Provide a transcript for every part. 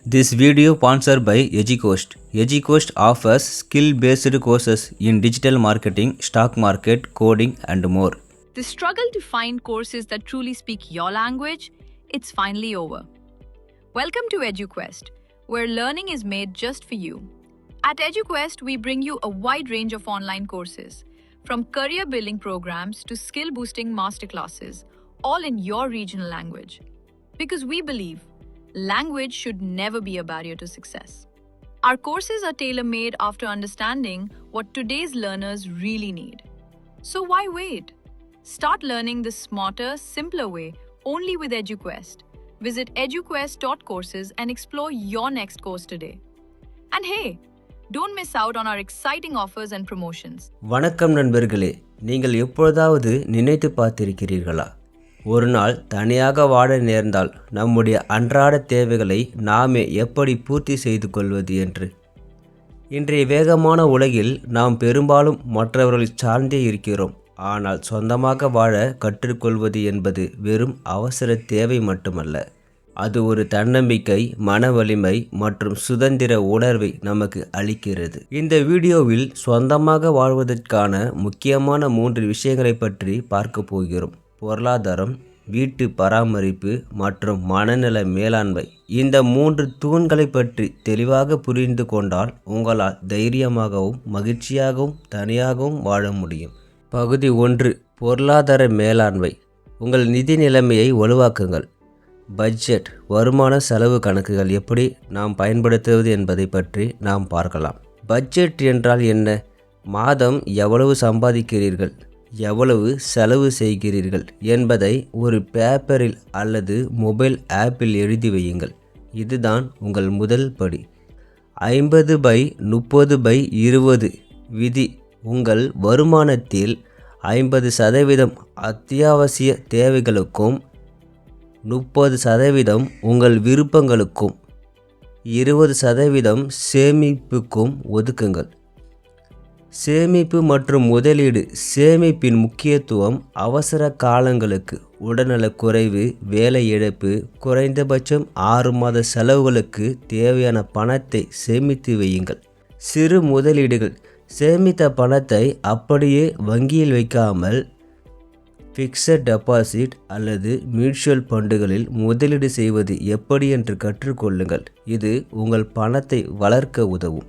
This video sponsored by EduCoast. EduCoast offers skill-based courses in digital marketing, stock market, coding, and more. The struggle to find courses that truly speak your language, it's finally over. Welcome to EduQuest, where learning is made just for you. At EduQuest, we bring you a wide range of online courses, from career building programs to skill boosting masterclasses, all in your regional language. Because we believe language should never be a barrier to success. Our courses are tailor-made after understanding what today's learners really need. So why wait? Start learning the smarter, simpler way only with EduQuest. Visit eduquest.courses and explore your next course today. And hey, don't miss out on our exciting offers and promotions. வணக்கம் நண்பர்களே, நீங்கள் எப்பொழுதாவது நினைத்து பார்த்திருக்கிறீர்களா? ஒரு நாள் தனியாக வாழ நேர்ந்தால் நம்முடைய அன்றாட தேவைகளை நாமே எப்படி பூர்த்தி செய்து கொள்வது என்று. இன்றைய வேகமான உலகில் நாம் பெரும்பாலும் மற்றவர்களை சார்ந்தே இருக்கிறோம். ஆனால் சொந்தமாக வாழ கற்றுக்கொள்வது என்பது வெறும் அவசர தேவை மட்டுமல்ல. அது ஒரு தன்னம்பிக்கை, மன வலிமை மற்றும் சுதந்திர உணர்வை நமக்கு அளிக்கிறது. இந்த வீடியோவில் சொந்தமாக வாழ்வதற்கான முக்கியமான 3 விஷயங்களை பற்றி பார்க்க போகிறோம். பொருளாதாரம், வீட்டு பராமரிப்பு மற்றும் மனநல மேலாண்மை. இந்த 3 தூண்களை பற்றி தெளிவாக புரிந்து கொண்டால் உங்களால் தைரியமாகவும் மகிழ்ச்சியாகவும் தனியாகவும் வாழ முடியும். பகுதி 1. பொருளாதார மேலாண்மை. உங்கள் நிதி நிலைமையை வலுவாக்குங்கள். பட்ஜெட், வருமான செலவு கணக்குகள் எப்படி நாம் பயன்படுத்துவது என்பதை பற்றி நாம் பார்க்கலாம். பட்ஜெட் என்றால் என்ன? மாதம் எவ்வளவு சம்பாதிக்கிறீர்கள், எவ்வளவு செலவு செய்கிறீர்கள் என்பதை ஒரு பேப்பரில் அல்லது மொபைல் ஆப்பில் எழுதி வையுங்கள். இதுதான் உங்கள் முதல் படி. 50/30/20 விதி. உங்கள் வருமானத்தில் 50% அத்தியாவசிய தேவைகளுக்கும், 30% உங்கள் விருப்பங்களுக்கும், 20% சேமிப்புக்கும் ஒதுக்குங்கள். சேமிப்பு மற்றும் முதலீடு. சேமிப்பின் முக்கியத்துவம் அவசர காலங்களுக்கு, உடல்நலக் குறைவு, வேலை இழப்பு, குறைந்தபட்சம் 6 மாத செலவுகளுக்கு தேவையான பணத்தை சேமித்து வையுங்கள். சிறு முதலீடுகள். சேமித்த பணத்தை அப்படியே வங்கியில் வைக்காமல் ஃபிக்ஸட் டெபாசிட் அல்லது மியூச்சுவல் ஃபண்டுகளில் முதலீடு செய்வது எப்படி என்று கற்றுக்கொள்ளுங்கள். இது உங்கள் பணத்தை வளர்க்க உதவும்.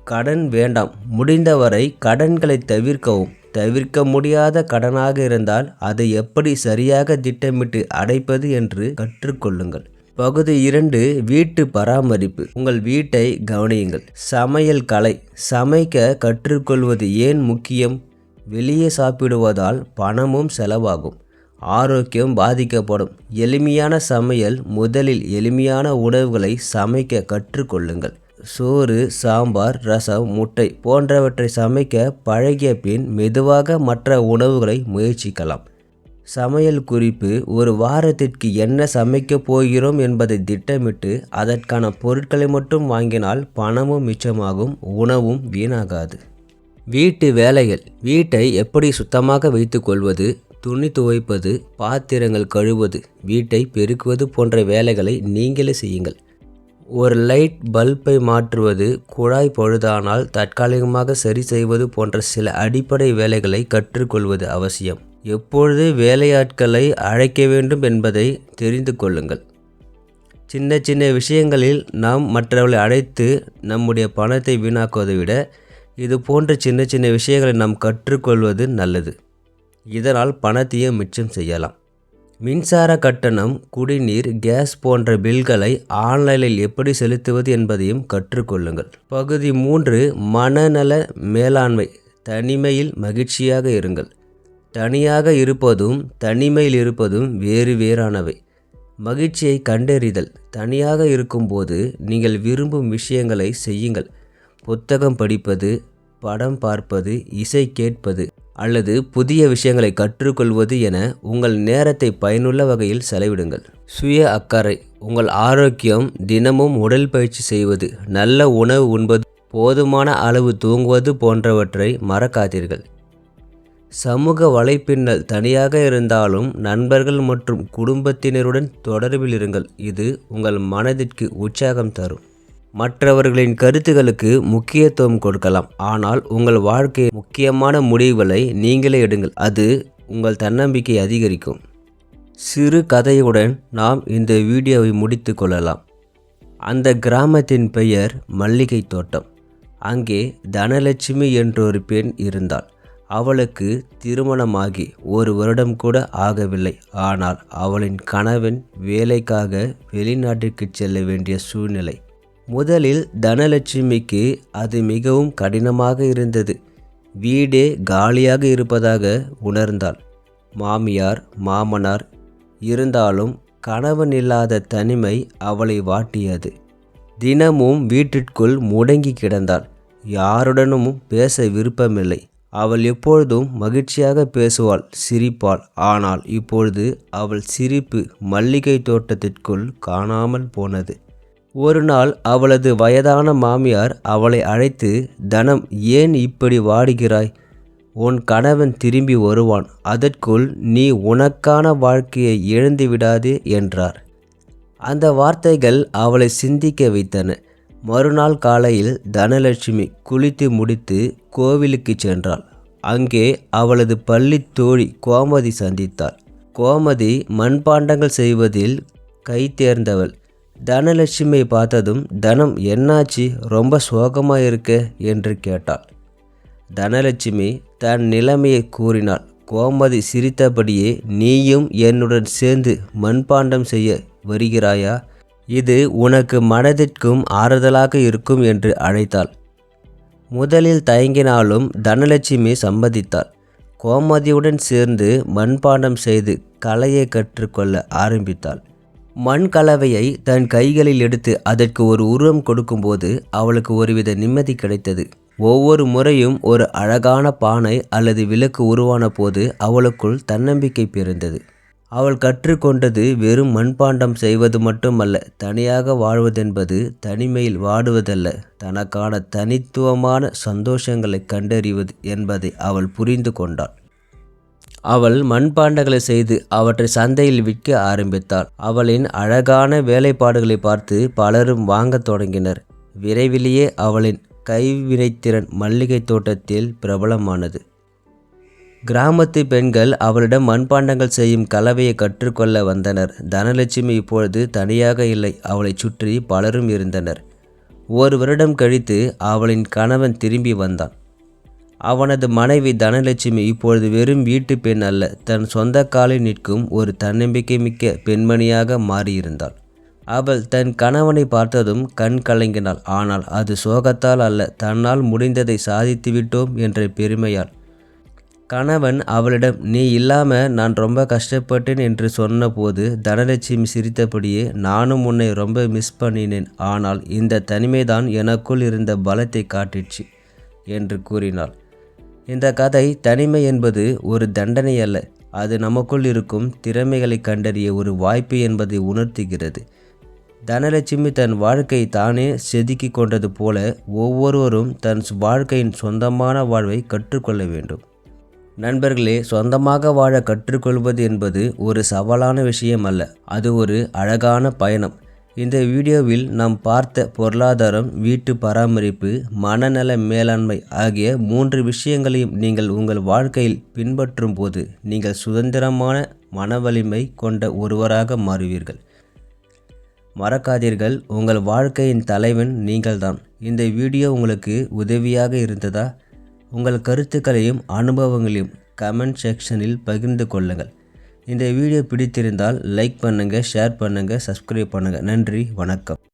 கடன் வேண்டாம். முடிந்தவரை கடன்களை தவிர்க்கவும். தவிர்க்க முடியாத கடனாக இருந்தால் அதை எப்படி சரியாக திட்டமிட்டு அடைப்பது என்று கற்றுக்கொள்ளுங்கள். பகுதி 2. வீட்டு பராமரிப்பு. உங்கள் வீட்டை கவனியுங்கள். சமையல் கலை. சமைக்க கற்றுக்கொள்வது ஏன் முக்கியம்? வெளியே சாப்பிடுவதால் பணமும் செலவாகும், ஆரோக்கியம் பாதிக்கப்படும். எளிமையான சமையல். முதலில் எளிமையான உணவுகளை சமைக்க கற்றுக்கொள்ளுங்கள். சோறு, சாம்பார், ரசம், முட்டை போன்றவற்றை சமைக்க பழகிய பின் மெதுவாக மற்ற உணவுகளை முயற்சிக்கலாம். சமையல் குறிப்பு. ஒரு வாரத்திற்கு என்ன சமைக்கப் போகிறோம் என்பதை திட்டமிட்டு அதற்கான பொருட்களை மட்டும் வாங்கினால் பணமும் மிச்சமாகும், உணவும் வீணாகாது. வீட்டு வேலைகள். வீட்டை எப்படி சுத்தமாக வைத்துக்கொள்வது, துணி துவைப்பது, பாத்திரங்கள் கழுவுவது, வீட்டை பெருக்குவது போன்ற வேலைகளை நீங்களே செய்யுங்கள். ஒரு லைட் பல்பை மாற்றுவது, குழாய் பழுதானால் தற்காலிகமாக சரி செய்வது போன்ற சில அடிப்படை வேலைகளை கற்றுக்கொள்வது அவசியம். எப்பொழுது வேலையாட்களை அழைக்க வேண்டும் என்பதை தெரிந்து கொள்ளுங்கள். சின்ன சின்ன விஷயங்களில் நாம் மற்றவர்களை அழைத்து நம்முடைய பணத்தை வீணாக்குவதை விட இது போன்ற சின்ன சின்ன விஷயங்களை நாம் கற்றுக்கொள்வது நல்லது. இதனால் பணத்தையும் மிச்சம் செய்யலாம். மின்சார கட்டணம், குடிநீர், கேஸ் போன்ற பில்களை ஆன்லைனில் எப்படி செலுத்துவது என்பதையும் கற்றுக்கொள்ளுங்கள். பகுதி 3. மனநல மேலாண்மை. தனிமையில் மகிழ்ச்சியாக இருங்கள். தனியாக இருப்பதும் தனிமையில் இருப்பதும் வேறானவை. மகிழ்ச்சியை கண்டறிதல். தனியாக இருக்கும்போது நீங்கள் விரும்பும் விஷயங்களை செய்யுங்கள். புத்தகம் படிப்பது, படம் பார்ப்பது, இசை கேட்பது அல்லது புதிய விஷயங்களை கற்றுக்கொள்வது என உங்கள் நேரத்தை பயனுள்ள வகையில் செலவிடுங்கள். சுய அக்கறை. உங்கள் ஆரோக்கியம். தினமும் உடற்பயிற்சி செய்வது, நல்ல உணவு உண்பது, போதுமான அளவு தூங்குவது போன்றவற்றை மறக்காதீர்கள். சமூக வலைப்பின்னல் தனியாக இருந்தாலும் நண்பர்கள் மற்றும் குடும்பத்தினருடன் தொடர்பில் இருங்கள். இது உங்கள் மனதிற்கு உற்சாகம் தரும். மற்றவர்களின் கருத்துக்களுக்கு முக்கியத்துவம் கொடுக்கலாம், ஆனால் உங்கள் வாழ்க்கையின் முக்கியமான முடிவுகளை நீங்களே எடுங்கள். அது உங்கள் தன்னம்பிக்கை அதிகரிக்கும். சிறு கதையுடன் நாம் இந்த வீடியோவை முடித்து கொள்ளலாம். அந்த கிராமத்தின் பெயர் மல்லிகை தோட்டம். அங்கே தனலட்சுமி என்றொரு பெண் இருந்தாள். அவளுக்கு திருமணமாகி 1 வருடம் கூட ஆகவில்லை. ஆனால் அவளின் கணவன் வேலைக்காக வெளிநாட்டிற்கு செல்ல வேண்டிய சூழ்நிலை. முதலில் தனலட்சுமிக்கு அது மிகவும் கடினமாக இருந்தது. வீடே காலியாக இருப்பதாக உணர்ந்தாள். மாமியார் மாமனார் இருந்தாலும் கணவன் இல்லாத தனிமை அவளை வாட்டியது. தினமும் வீட்டிற்குள் முடங்கி கிடந்தாள். யாருடனும் பேச விருப்பமில்லை. அவள் எப்பொழுதும் மகிழ்ச்சியாக பேசுவாள், சிரிப்பாள். ஆனால் இப்பொழுது அவள் சிரிப்பு மல்லிகை தோட்டத்திற்குள் காணாமல் போனது. ஒரு நாள் அவளது வயதான மாமியார் அவளை அழைத்து, "தனம், ஏன் இப்படி வாடுகிறாய்? உன் கணவன் திரும்பி வருவான். அதற்குள் நீ உனக்கான வாழ்க்கையை இழந்து விடாதே" என்றார். அந்த வார்த்தைகள் அவளை சிந்திக்க வைத்தன. மறுநாள் காலையில் தனலட்சுமி குளித்து முடித்து கோவிலுக்கு சென்றாள். அங்கே அவளது பள்ளி தோழி கோமதி சந்தித்தாள். கோமதி மண்பாண்டங்கள் செய்வதில் கை தேர்ந்தவள். தனலட்சுமியை பார்த்ததும், "தனம், என்னாச்சு? ரொம்ப சோகமாயிருக்க" என்று கேட்டாள். தனலட்சுமி தன் நிலைமையை கூறினாள். கோமதி சிரித்தபடியே, "நீயும் என்னுடன் சேர்ந்து மண்பாண்டம் செய்ய வருகிறாயா? இது உனக்கு மனதிற்கும் ஆறுதலாக இருக்கும்" என்று அழைத்தாள். முதலில் தயங்கினாலும் தனலட்சுமி சம்மதித்தாள். கோமதியுடன் சேர்ந்து மண்பாண்டம் செய்து கலையை கற்றுக்கொள்ள ஆரம்பித்தாள். மண் கலவையை தன் கைகளில் எடுத்து அதற்கு ஒரு உருவம் கொடுக்கும்போது அவளுக்கு ஒருவித நிம்மதி கிடைத்தது. ஒவ்வொரு முறையும் ஒரு அழகான பானை அல்லது விளக்கு உருவான போது அவளுக்குள் தன்னம்பிக்கை பிறந்தது. அவள் கற்றுக்கொண்டது வெறும் மண்பாண்டம் செய்வது மட்டுமல்ல, தனியாக வாழ்வதென்பது தனிமையில் வாடுவதல்ல, தனக்கான தனித்துவமான சந்தோஷங்களை கண்டறிவது என்பதை அவள் புரிந்து கொண்டாள். அவள் மண்பாண்டங்களை செய்து அவற்றை சந்தையில் விற்க ஆரம்பித்தாள். அவளின் அழகான வேலைப்பாடுகளை பார்த்து பலரும் வாங்கத் தொடங்கினர். விரைவிலேயே அவளின் கைவினைத்திறன் மல்லிகை தோட்டத்தில் பிரபலமானது. கிராமத்து பெண்கள் அவளிடம் மண்பாண்டங்கள் செய்யும் கலவையை கற்றுக்கொள்ள வந்தனர். தனலட்சுமி இப்பொழுது தனியாக இல்லை. அவளை சுற்றி பலரும் இருந்தனர். 1 வருடம் கழித்து அவளின் கணவன் திரும்பி வந்தான். அவனது மனைவி தனலட்சுமி இப்பொழுது வெறும் வீட்டு பெண் அல்ல, தன் சொந்த காலில் நிற்கும் ஒரு தன்னம்பிக்கை மிக்க பெண்மணியாக மாறியிருந்தாள். அவள் தன் கணவனை பார்த்ததும் கண் கலங்கினாள். ஆனால் அது சோகத்தால் அல்ல, தன்னால் முடிந்ததை சாதித்துவிட்டோம் என்ற பெருமையால். கணவன் அவளிடம், "நீ இல்லாம நான் ரொம்ப கஷ்டப்பட்டேன்" என்று சொன்னபோது தனலட்சுமி சிரித்தபடியே, "நானும் உன்னை ரொம்ப மிஸ் பண்ணினேன். ஆனால் இந்த தனிமைதான் எனக்குள் இருந்த பலத்தை காட்டிற்று" என்று கூறினாள். இந்த கதை தனிமை என்பது ஒரு தண்டனை அல்ல, அது நமக்குள் இருக்கும் திறமைகளை கண்டறிய ஒரு வாய்ப்பு என்பதை உணர்த்துகிறது. தனலட்சுமி தன் வாழ்க்கை தானே செதுக்கி கொண்டது போல ஒவ்வொருவரும் தன் வாழ்க்கையின் சொந்தமான வாழ்வை கற்றுக்கொள்ள வேண்டும். நண்பர்களே, சொந்தமாக வாழ கற்றுக்கொள்வது என்பது ஒரு சவாலான விஷயம் அல்ல, அது ஒரு அழகான பயணம். இந்த வீடியோவில் நாம் பார்த்த பொருளாதாரம், வீட்டு பராமரிப்பு, மனநல மேலாண்மை ஆகிய 3 விஷயங்களையும் நீங்கள் உங்கள் வாழ்க்கையில் பின்பற்றும் போது நீங்கள் சுதந்திரமான மனவலிமை கொண்ட ஒருவராக மாறுவீர்கள். மறக்காதீர்கள், உங்கள் வாழ்க்கையின் தலைவன் நீங்கள்தான். இந்த வீடியோ உங்களுக்கு உதவியாக இருந்ததா? உங்கள் கருத்துக்களையும் அனுபவங்களையும் கமெண்ட் செக்ஷனில் பகிர்ந்து கொள்ளுங்கள். இந்த வீடியோ பிடித்திருந்தால் லைக் பண்ணுங்கள், ஷேர் பண்ணுங்கள், சப்ஸ்கிரைப் பண்ணுங்கள். நன்றி, வணக்கம்.